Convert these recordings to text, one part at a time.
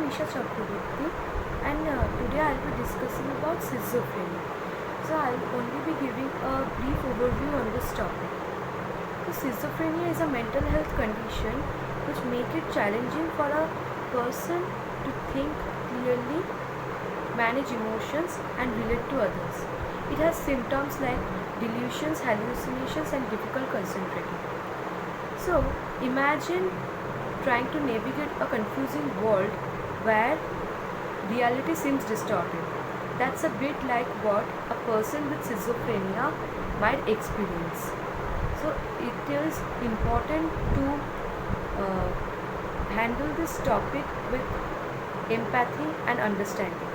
Nisha Chakraborty, and today I'll be discussing about schizophrenia. So I'll only be giving a brief overview on this topic. So schizophrenia is a mental health condition which make it challenging for a person to think clearly, manage emotions, and relate to others. It has symptoms like delusions, hallucinations, and difficult concentrating. So imagine trying to navigate a confusing world where reality seems distorted. That's a bit like what a person with schizophrenia might experience. So it is important to uh, handle this topic with empathy and understanding.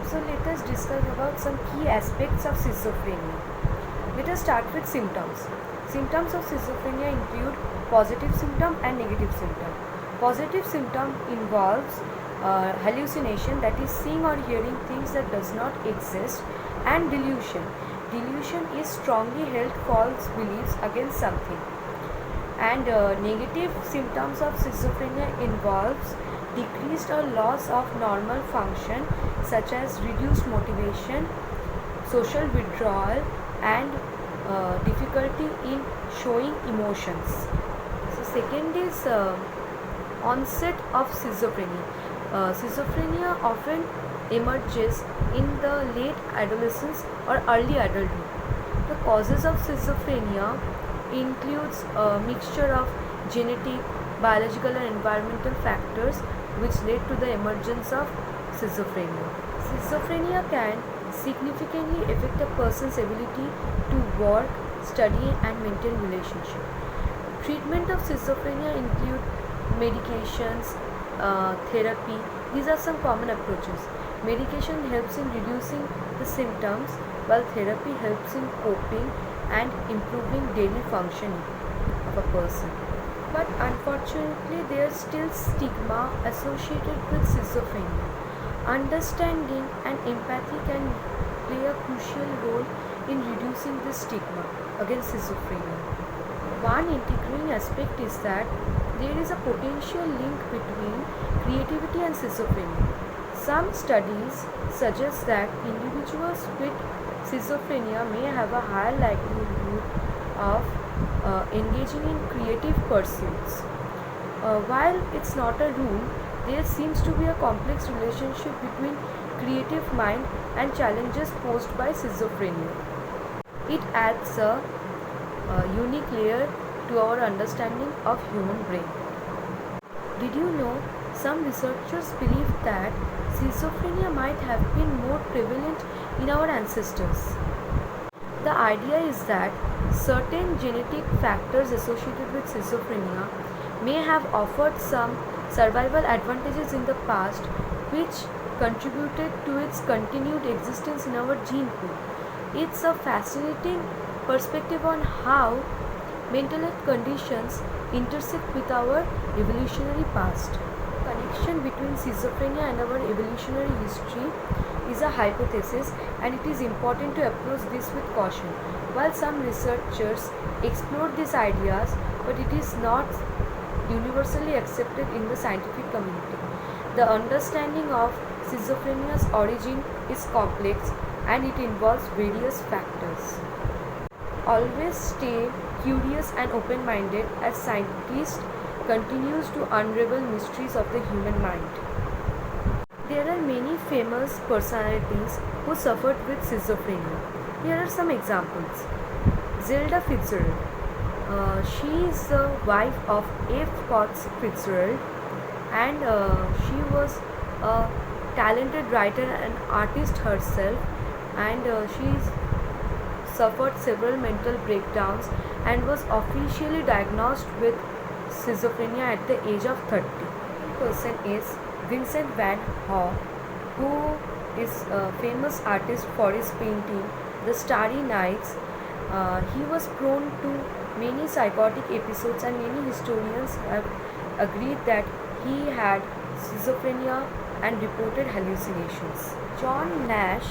So let us discuss about some key aspects of schizophrenia. Let us start with symptoms. Symptoms of schizophrenia include positive symptom and negative symptom. Positive symptom involves hallucination, that is seeing or hearing things that does not exist, and delusion. Delusion is strongly held false beliefs against something. And negative symptoms of schizophrenia involves decreased or loss of normal function such as reduced motivation, social withdrawal, and difficulty in showing emotions. So second is onset of schizophrenia. Schizophrenia often emerges in the late adolescence or early adulthood. The causes of schizophrenia includes a mixture of genetic, biological, and environmental factors which led to the emergence of schizophrenia. Schizophrenia can significantly affect a person's ability to work, study, and maintain relationship. Treatment of schizophrenia include medications, therapy. These are some common approaches. Medication helps in reducing the symptoms, while therapy helps in coping and improving daily functioning of a person. But unfortunately, there is still stigma associated with schizophrenia. Understanding and empathy can play a crucial role in reducing this stigma against schizophrenia. One intriguing aspect is that there is a potential link between creativity and schizophrenia. Some studies suggest that individuals with schizophrenia may have a higher likelihood of engaging in creative pursuits. While it's not a rule, there seems to be a complex relationship between creative mind and challenges posed by schizophrenia. It adds a unique layer to our understanding of human brain. Did you know some researchers believe that schizophrenia might have been more prevalent in our ancestors? The idea is that certain genetic factors associated with schizophrenia may have offered some survival advantages in the past which contributed to its continued existence in our gene pool. It's a fascinating perspective on how mental health conditions intersect with our evolutionary past. The connection between schizophrenia and our evolutionary history is a hypothesis, and it is important to approach this with caution. While some researchers explore these ideas, but it is not universally accepted in the scientific community. The understanding of schizophrenia's origin is complex and it involves various factors. Always stay curious and open-minded as scientists continues to unravel mysteries of the human mind. There are many famous personalities who suffered with schizophrenia. Here are some examples. Zelda Fitzgerald. She is the wife of F. Scott Fitzgerald, and she was a talented writer and artist herself, and she suffered several mental breakdowns and was officially diagnosed with schizophrenia at the age of 30. The person is Vincent van Gogh, who is a famous artist for his painting The Starry Nights. He was prone to many psychotic episodes, and many historians have agreed that he had schizophrenia and reported hallucinations. John Nash,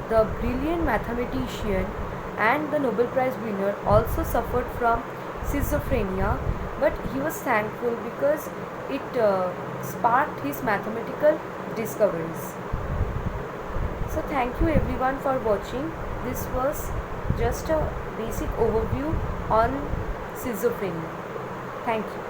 the brilliant mathematician and the Nobel Prize winner, also suffered from schizophrenia, but he was thankful because it sparked his mathematical discoveries. So thank you everyone for watching. This was just a basic overview on schizophrenia. Thank you.